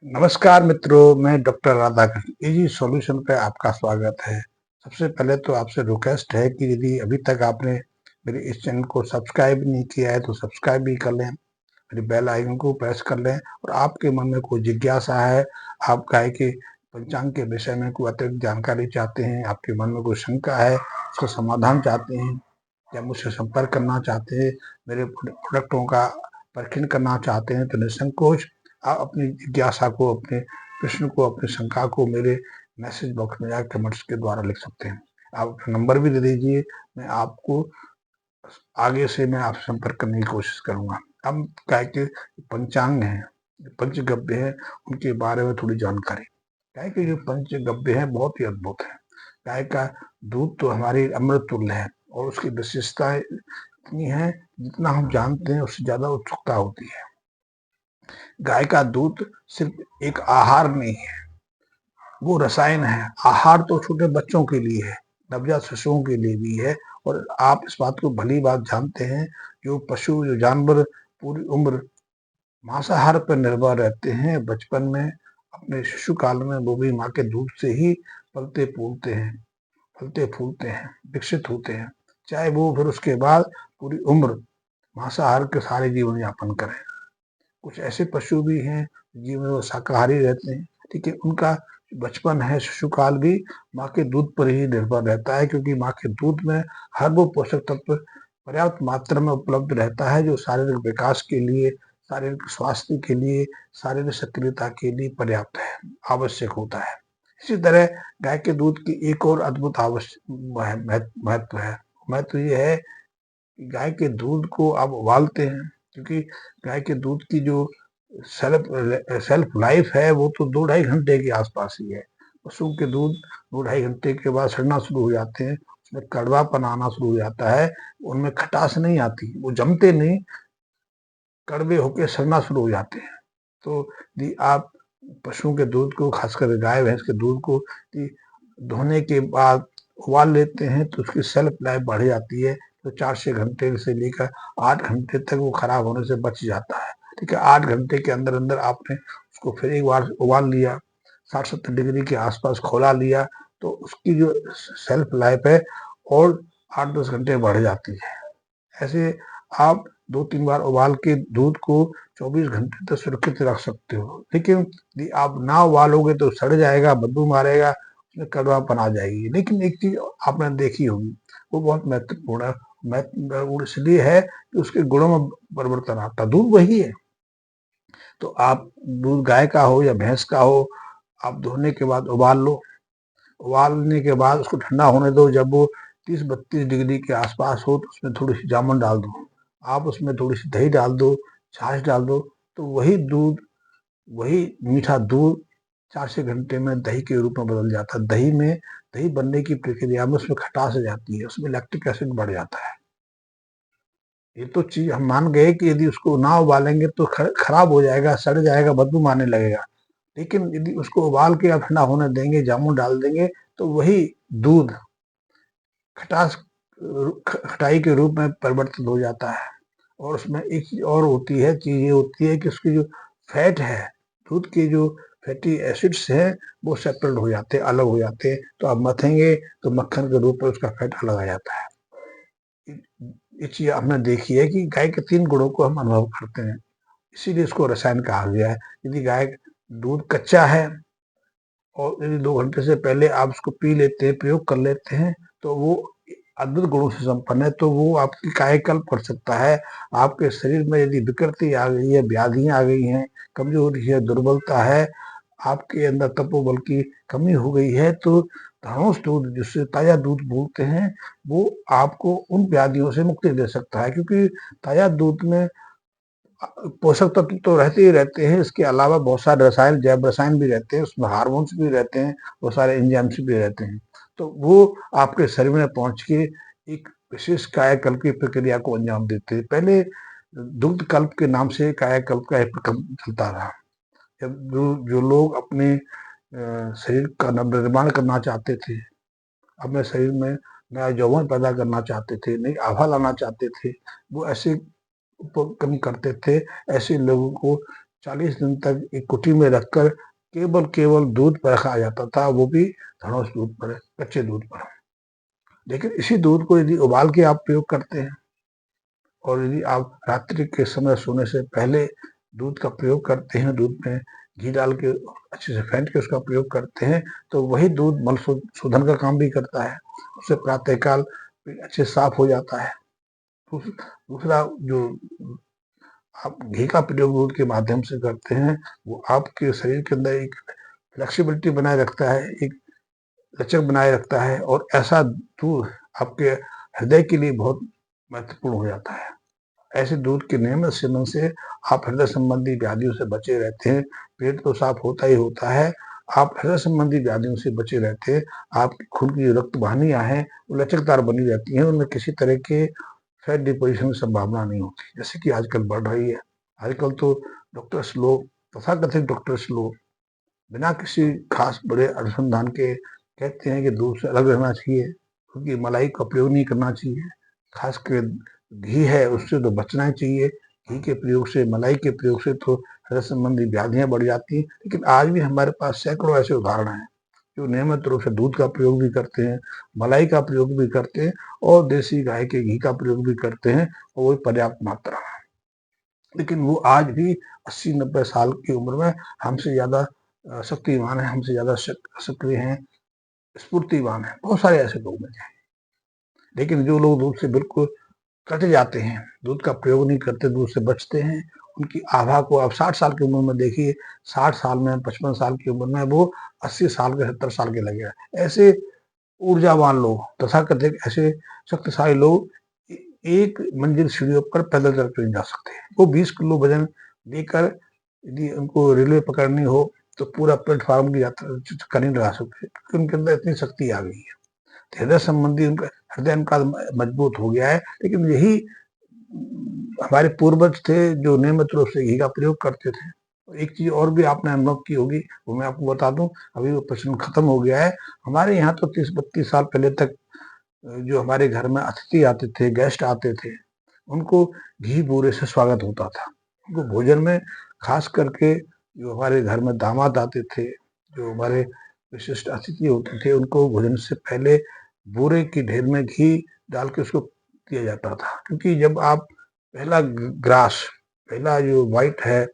नमस्कार मित्रों, मैं डॉक्टर राधाकृष्ण इजी सॉल्यूशन पे आपका स्वागत है। सबसे पहले तो आपसे रिक्वेस्ट है कि यदि अभी तक आपने मेरे इस चैनल को सब्सक्राइब नहीं किया है तो सब्सक्राइब भी कर लें, मेरे बेल आइकन को प्रेस कर लें और आपके मन में कोई जिज्ञासा है, आप गाय के पंचांग के विषय में कोई अतिरिक्त जानकारी चाहते हैं, आपके मन में कोई शंका है, उसका समाधान चाहते हैं या मुझसे संपर्क करना चाहते हैं, मेरे प्रोडक्टों का परीक्षण करना चाहते हैं तो निसंकोच आप अपनी जिज्ञासा को, अपने प्रश्न को, अपनी शंका को मेरे मैसेज बॉक्स में या कमेंट्स के द्वारा लिख सकते हैं। आप अपना नंबर भी दे दीजिए, मैं आपको आगे से मैं आपसे संपर्क करने की कोशिश करूंगा। अब गाय के पंचांग हैं, पंचगव्य है, उनके बारे में थोड़ी जानकारी। गाय के जो पंचगव्य है बहुत ही अद्भुत है। गाय का दूध तो हमारी अमृत तुल्य है और उसकी विशेषताएं इतनी है, जितना हम जानते हैं उससे ज्यादा उत्सुकता होती है। गाय का दूध सिर्फ एक आहार नहीं है, वो रसायन है। आहार तो छोटे बच्चों के लिए है, नवजात शिशुओं के लिए भी है। और आप इस बात को भली बात जानते हैं, जो पशु, जो जानवर पूरी उम्र मांसाहार पर निर्भर रहते हैं, बचपन में अपने शिशु काल में वो भी माँ के दूध से ही पलते फूलते हैं, फलते फूलते हैं, विकसित होते हैं। चाहे वो फिर उसके बाद पूरी उम्र मांसाहार के सारे जीवन यापन करें। कुछ ऐसे पशु भी हैं जिनमें वो शाकाहारी रहते हैं, ठीक है, उनका बचपन है, शिशुकाल भी माँ के दूध पर ही निर्भर रहता है, क्योंकि माँ के दूध में हर वो पोषक तत्व पर्याप्त मात्रा में उपलब्ध रहता है जो शारीरिक विकास के लिए, शारीरिक स्वास्थ्य के लिए, शारीरिक सक्रियता के लिए पर्याप्त है, आवश्यक होता है। इसी तरह गाय के दूध की एक और अद्भुत आवश्यक महत्व है। महत्व ये है कि गाय के दूध को आप उबालते हैं, क्योंकि गाय के दूध की जो सेल्फ सेल्फ लाइफ है वो तो 2 ढाई घंटे के आसपास ही है। पशु के दूध 2 ढाई घंटे के बाद सड़ना शुरू हो जाते हैं, उसमें कड़वापन आना शुरू हो जाता है, उनमें खटास नहीं आती, वो जमते नहीं, कड़वे होकर सड़ना शुरू हो जाते हैं। तो यदि आप पशुओं के दूध को, खासकर गाय भैंस के दूध को धोने के बाद उबाल लेते हैं तो उसकी सेल्फ लाइफ बढ़ जाती है। तो 4-6 घंटे से लेकर 8 घंटे तक वो खराब होने से बच जाता है। ठीक है, 8 घंटे के अंदर अंदर आपने उसको फिर एक बार उबाल लिया, 60-70 डिग्री के आसपास खौला लिया, तो उसकी जो सेल्फ लाइफ है और 8-10 घंटे बढ़ जाती है। ऐसे आप 2-3 बार उबाल के दूध को 24 घंटे तक सुरक्षित रख सकते हो। लेकिन यदि आप ना उबालोगे तो सड़ जाएगा, बदबू मारेगा, उसमें कड़वापन आ जाएगी। लेकिन एक चीज आपने देखी होगी, वो बहुत महत्वपूर्ण है। महत्वपूर्ण इसलिए है कि उसके गुणों में परिवर्तन आता है। दूध वही है, तो आप दूध गाय का हो या भैंस का हो, आप धोने के बाद उबाल लो। उबालने के बाद उसको ठंडा होने दो। जब वो 30-32 डिग्री के आसपास हो तो उसमें थोड़ी सी जामुन डाल दो, आप उसमें थोड़ी सी दही डाल दो, छाछ डाल दो, तो वही दूध, वही मीठा दूध 4-6 घंटे में दही के रूप में बदल जाता है। दही बनने की प्रक्रिया में उसमें खटास आ जाती है, उसमें लैक्टिक एसिड बढ़ जाता है। ये तो चीज हम मान गए कि यदि उसको ना उबालेंगे तो खराब हो जाएगा, सड़ जाएगा, बदबू मारने लगेगा। लेकिन यदि उसको उबाल के आप ठंडा होने देंगे, जामुन डाल देंगे, तो वही दूध खटास खटाई के रूप में परिवर्तित हो जाता है। और उसमें एक चीज और होती है, चीज ये होती है कि उसकी जो फैट है, दूध के जो फैटी एसिड्स हैं, वो सेपरेट हो जाते हैं, अलग हो जाते हैं। तो आप मथेंगे तो मक्खन के रूप में उसका फैट अलग आ जाता है। ये चीज हमने देखी है कि गाय के 3 गुणों को हम अनुभव करते हैं, इसीलिए इसको रसायन कहा गया है। यदि गाय दूध कच्चा है और यदि 2 घंटे से पहले आप उसको पी लेते हैं, प्रयोग कर लेते हैं, तो वो अद्भुत गुणों से संपन्न है, तो वो आपकी कायाकल्प कर सकता है। आपके शरीर में यदि विकृति आ गई है, व्याधियां आ गई हैं, कमजोरी है, दुर्बलता है, आपके अंदर तपोबल की कमी हो गई है, तो धनुष दूध, जिससे ताजा दूध बोलते हैं, वो आपको उन व्याधियों से मुक्ति दे सकता है। क्योंकि ताजा दूध में पोषक तत्व तो रहते ही रहते हैं, इसके अलावा बहुत सारे रसायन, जैव रसायन भी रहते हैं, उसमें हार्मोन्स भी रहते हैं, बहुत सारे एंजाइम्स भी रहते हैं। तो वो आपके शरीर में पहुंच के एक विशेष कायाकल्प की प्रक्रिया को अंजाम देते हैं। पहले दुग्ध कल्प के नाम से कायाकल्प का एक क्रम चलता रहा। जब जो लोग अपने शरीर का नवनिर्माण करना चाहते थे, अपने शरीर में नया यौवन पैदा करना चाहते थे, नई आभा लाना चाहते थे, वो ऐसे कम करते थे। ऐसे लोगों को 40 दिन तक एक कुटी में रखकर केवल दूध पर रखा जाता था, वो भी धनुष दूध पर, कच्चे दूध पर। लेकिन इसी दूध को यदि उबाल के आप प्रयोग करते हैं और यदि आप रात्रि के समय सोने से पहले दूध का प्रयोग करते हैं, दूध में घी डाल के अच्छे से फेंट के उसका प्रयोग करते हैं, तो वही दूध मल शोधन का काम भी करता है, उससे प्रातःकाल अच्छे साफ हो जाता है। दूसरा जो आप घी का प्रयोग दूध के माध्यम से करते हैं, वो आपके शरीर के अंदर एक फ्लेक्सिबिलिटी बनाए रखता है, एक लचक बनाए रखता है, और ऐसा दूध आपके हृदय के लिए बहुत महत्वपूर्ण हो जाता है। ऐसे दूध के नियमित सेवन से आप हृदय संबंधी व्याधियों से बचे रहते हैं। पेट तो साफ होता ही होता है, आप हृदय संबंधी व्याधियों से बचे रहते हैं। आपकी खून की जो रक्त वाहिनियां हैं वो लचकदार बनी रहती हैं, उनमें किसी तरह के फैट डिपोजिशन की संभावना नहीं होती, जैसे कि आजकल बढ़ रही है। आजकल तो डॉक्टर्स लोग, तथाकथित डॉक्टर्स लोग, बिना किसी खास बड़े अनुसंधान के कहते हैं कि दूध से अलग रहना चाहिए, क्योंकि मलाई का प्रयोग नहीं करना चाहिए। खासकर घी है उससे तो बचना ही चाहिए। घी के प्रयोग से, मलाई के प्रयोग से तो हृदय संबंधी व्याधियां बढ़ जाती हैं। लेकिन आज भी हमारे पास सैकड़ों ऐसे उदाहरण हैं जो नियमित रूप से दूध का प्रयोग भी करते हैं, मलाई का प्रयोग भी करते हैं, और देसी गाय के घी का प्रयोग भी करते हैं, और वो पर्याप्त मात्रा में। लेकिन वो आज भी 80-90 साल की उम्र में हमसे ज्यादा शक्तिवान है, हमसे ज्यादा सक्रिय हैं, स्फूर्तिवान है। बहुत सारे ऐसे लोग मिले हैं। लेकिन जो लोग दूध से बिल्कुल कट जाते हैं, दूध का प्रयोग नहीं करते, दूध से बचते हैं, उनकी आभा को आप 60 साल की उम्र में देखिए, 60 साल में, 55 साल की उम्र में वो 80 साल के, 70 साल के लगे। ऐसे ऊर्जावान लोग, तथाकथित ऐसे शक्तिशाली लोग एक मंजिल सीढ़ियों पर पैदल चलकर नहीं जा सकते। वो 20 किलो वजन लेकर यदि उनको रेलवे पकड़नी हो तो पूरा प्लेटफार्म की यात्रा चक्कर नहीं लगा सकते, क्योंकि उनके अंदर इतनी शक्ति आ गई है। हृदय संबंधी उनका हृदय उनका मजबूत हो गया है। लेकिन यही हमारे पूर्वज थे जो नियमित रूप से घी का प्रयोग करते थे। एक चीज और भी आपने अनुभव की होगी, वो मैं आपको बता दूं, अभी वो प्रश्न खत्म हो गया है। हमारे यहाँ तो 30-32 साल पहले तक जो हमारे घर में अतिथि आते थे, गेस्ट आते थे, उनको घी बूरे से स्वागत होता था। उनको भोजन में, खास करके जो हमारे घर में दामाद आते थे, जो हमारे विशिष्ट अतिथि होते थे, उनको भोजन से पहले बूरे की ढेर में घी डाल के उसको दिया जाता था। क्योंकि जब आप पहला ग्रास, पहला जो वाइट है,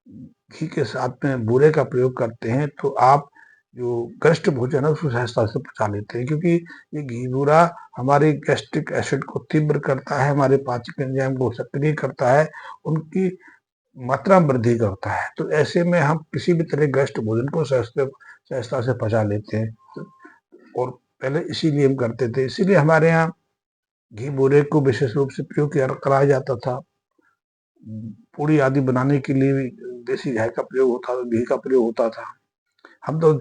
घी के साथ में बूरे का प्रयोग करते हैं, तो आप जो गैस्ट भोजन है उसको सहजता से पचा लेते हैं। क्योंकि ये घी बूरा हमारे गैस्ट्रिक एसिड को तीव्र करता है, हमारे पाचक एंजाइम को सक्रिय करता है, उनकी मात्रा में वृद्धि करता है। तो ऐसे में हम किसी भी तरह गैस्ट भोजन को सहजता से पचा लेते हैं। और पहले इसीलिए हम करते थे, इसीलिए हमारे यहाँ घी बूरे को विशेष रूप से प्रयोग कराया जाता था। पूड़ी आदि बनाने के लिए भी देसी घी का प्रयोग होता था, घी का प्रयोग होता था। हम तो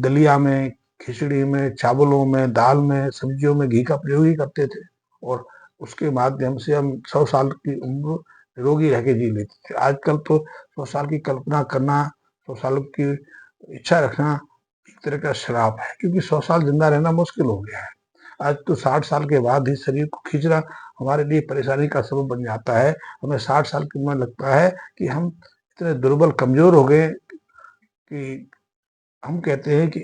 दलिया में, खिचड़ी में, चावलों में, दाल में, सब्जियों में घी का प्रयोग ही करते थे, और उसके माध्यम से हम 100 साल की उम्र निरोगी रह के जी लेते थे। आजकल तो 100 साल की कल्पना करना, 100 साल की इच्छा रखना एक तरह का श्राप है, क्योंकि 100 साल जिंदा रहना मुश्किल हो गया है। आज तो 60 साल के बाद ही शरीर को खींचना हमारे लिए परेशानी का सबब बन जाता है। हमें 60 साल की उम्र लगता है कि हम इतने दुर्बल, कमजोर हो गए कि हम कहते हैं कि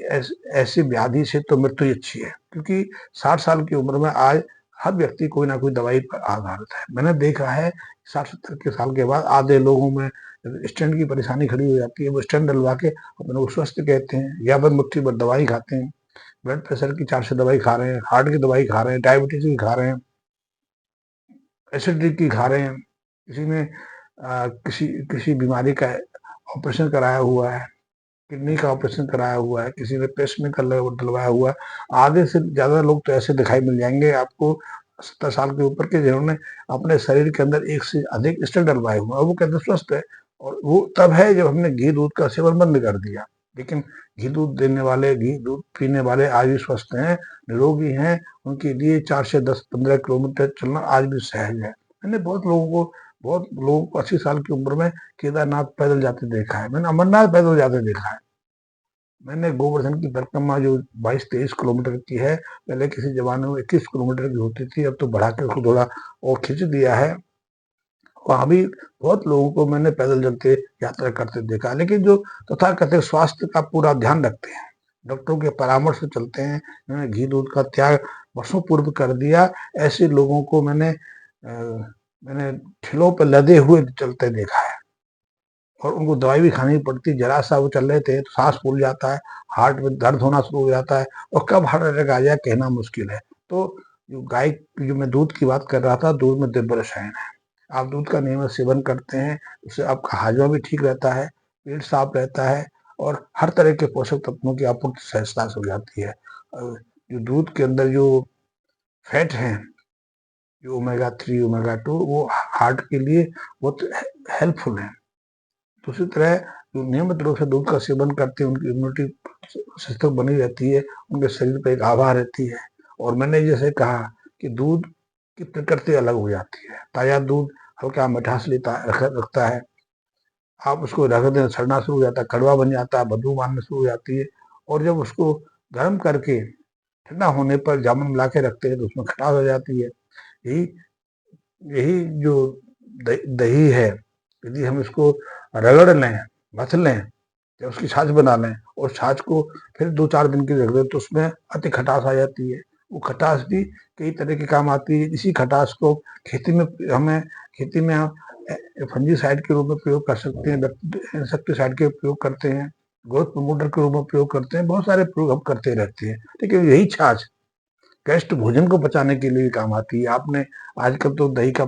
ऐसी व्याधि से तो मृत्यु ही अच्छी है। क्योंकि 60 साल की उम्र में आज हर व्यक्ति कोई ना कोई दवाई पर आधारित है। मैंने देखा है 60-70 के साल के बाद आधे लोगों में स्टेंट की परेशानी खड़ी हो जाती है, वो स्टेंट डलवा के अपने को स्वस्थ कहते हैं, या फिर मुट्ठी भर दवाई खाते हैं। ब्लड प्रेशर की 4 दवाई खा रहे हैं, हार्ट की दवाई खा रहे हैं, डायबिटीज की खा रहे हैं, एसिडिटी की खा रहे हैं, किसी ने किसी किसी बीमारी का ऑपरेशन कराया हुआ है, किडनी का ऑपरेशन कराया हुआ है, किसी ने पेसमेकर डलवाया हुआ है। आधे से ज्यादा लोग तो ऐसे दिखाई मिल जाएंगे आपको 70 साल के ऊपर के, जिन्होंने अपने शरीर के अंदर एक से अधिक स्टेंट डलवाए हुए हैं, वो कहते स्वस्थ है। और वो तब है जब हमने घी दूध का सेवन बंद कर दिया। लेकिन घी दूध देने वाले, घी दूध पीने वाले आज भी स्वस्थ हैं, निरोगी हैं, उनके लिए 4 से 10-15 किलोमीटर चलना आज भी सहज है। मैंने बहुत लोगों को 80 साल की उम्र में केदारनाथ पैदल जाते देखा है, मैंने अमरनाथ पैदल जाते देखा है, मैंने गोवर्धन की परिक्रमा जो 22-23 किलोमीटर की है, पहले किसी जमाने में 21 किलोमीटर की होती थी, अब तो बढ़ा के उसको थोड़ा और खींच दिया है, वहाँ भी बहुत लोगों को मैंने पैदल चलते यात्रा करते देखा, लेकिन जो तथाकथित स्वास्थ्य का पूरा ध्यान रखते हैं, डॉक्टरों के परामर्श से चलते हैं, मैंने घी दूध का त्याग वर्षों पूर्व कर दिया, ऐसे लोगों को मैंने ठेलों पे लदे हुए चलते देखा है और उनको दवाई भी खानी पड़ती। जरा सा वो चल रहे थे तो सांस फूल जाता है, हार्ट में दर्द होना शुरू हो जाता है और कब हार्ट अटैक आ जाए कहना मुश्किल है। तो जो गाय जो मैं दूध की बात कर रहा था, दूध में दिव्य रसायन है। आप दूध का नियमित सेवन करते हैं, उससे आपका हाजमा भी ठीक रहता है, पेट साफ रहता है और हर तरह के पोषक तत्वों की आपूर्ति सहजता से हो जाती है। जो दूध के अंदर जो फैट है, जो ओमेगा 3 ओमेगा 2, वो हार्ट के लिए बहुत हेल्पफुल है। दूसरी तरह जो नियमित रूप से दूध का सेवन करते हैं, उनकी इम्यूनिटी सिस्टम बनी रहती है, उनके शरीर पर एक आभा रहती है। और मैंने जैसे कहा कि दूध की प्रकृति अलग हो जाती है। ताजा दूध हल्का मिठास रखता है, आप उसको रख दें सड़ना शुरू हो जाता है, कड़वा बन जाता है, बदबू मारना शुरू हो जाती है। और जब उसको गर्म करके ठंडा होने पर जामुन मिला के रखते हैं तो उसमें खटास हो जाती है। यही यही जो दही है, यदि हम इसको रगड़ लें, मथ लें या उसकी छाछ बना लें और छाछ को फिर 2-4 दिन के लिए रख दें तो उसमें अति खटास आ जाती है। वो खटास भी कई तरह के काम आती है। इसी खटास को खेती में हम फंजीसाइड के रूप में प्रयोग कर सकते हैं, इंसेक्टिसाइड के प्रयोग करते हैं, ग्रोथ प्रमोटर के रूप में प्रयोग करते हैं, बहुत सारे प्रयोग हम करते रहते हैं। लेकिन यही छाछ गेस्ट भोजन को बचाने के लिए भी काम आती है। आपने आजकल तो दही का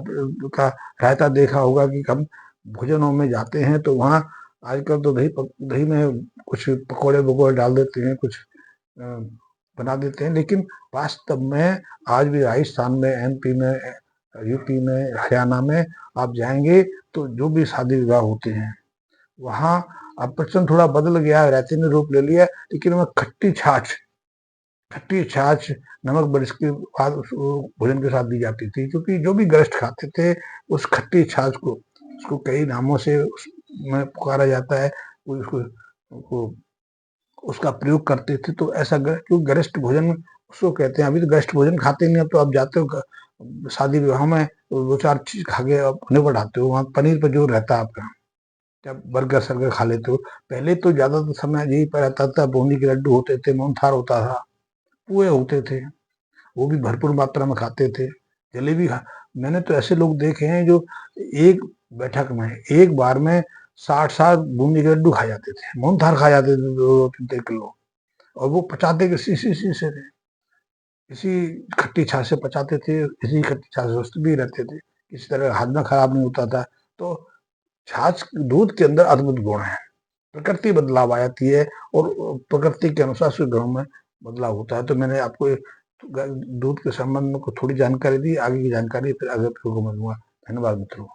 रायता देखा होगा कि हम भोजनों में जाते हैं तो वहाँ आजकल तो दही में कुछ पकौड़े वकौड़े डाल देते हैं, कुछ बना देते हैं। लेकिन वास्तव में आज भी राजस्थान में, एमपी में, यूपी में, हरियाणा में आप जाएंगे तो जो भी शादी विवाह होते हैं वहाँ अब प्रचलन थोड़ा बदल गया है, रायते ने रूप ले लिया, लेकिन वह खट्टी छाछ नमक मिर्च के बाद भोजन के साथ दी जाती थी, क्योंकि जो भी गेस्ट खाते थे उस खट्टी छाछ को, उसको कई नामों से उसमें पुकारा जाता है, उसको उसका प्रयोग करते थे। तो ऐसा क्यों गेस्ट भोजन उसको कहते हैं। अभी तो गेस्ट भोजन खाते नहीं, अब तो आप जाते हो शादी विवाह में तो 2-4 चीज खा के आप निपट आते हो। वहाँ पनीर पर जोर रहता है आपका, जब बर्गर सर्गर खा लेते हो। पहले तो ज्यादातर समय यही पर रहता था, बूंदी के लड्डू होते थे, मोहनथाल होता था, पुए होते थे, वो भी भरपूर मात्रा में खाते थे। जलेबी मैंने तो ऐसे लोग देखे हैं जो एक बैठक में एक बार में 60-60 बूंदी के लड्डू खा जाते थे, मोहनथाल खा जाते थे 2-3 किलो, और वो पचाते के सी से थे। इसी खट्टी छाछ से पचाते थे, इसी खट्टी छाछ से स्वस्थ भी रहते थे, किसी तरह हाजमा खराब नहीं होता था। तो छाछ दूध के अंदर अद्भुत गुण है। प्रकृति बदलाव आ जाती है और प्रकृति के अनुसार से गुणों में बदलाव होता है। तो मैंने आपको दूध के संबंध में को थोड़ी जानकारी दी, आगे की जानकारी फिर अगले प्रयोग में दूंगा। धन्यवाद मित्रों।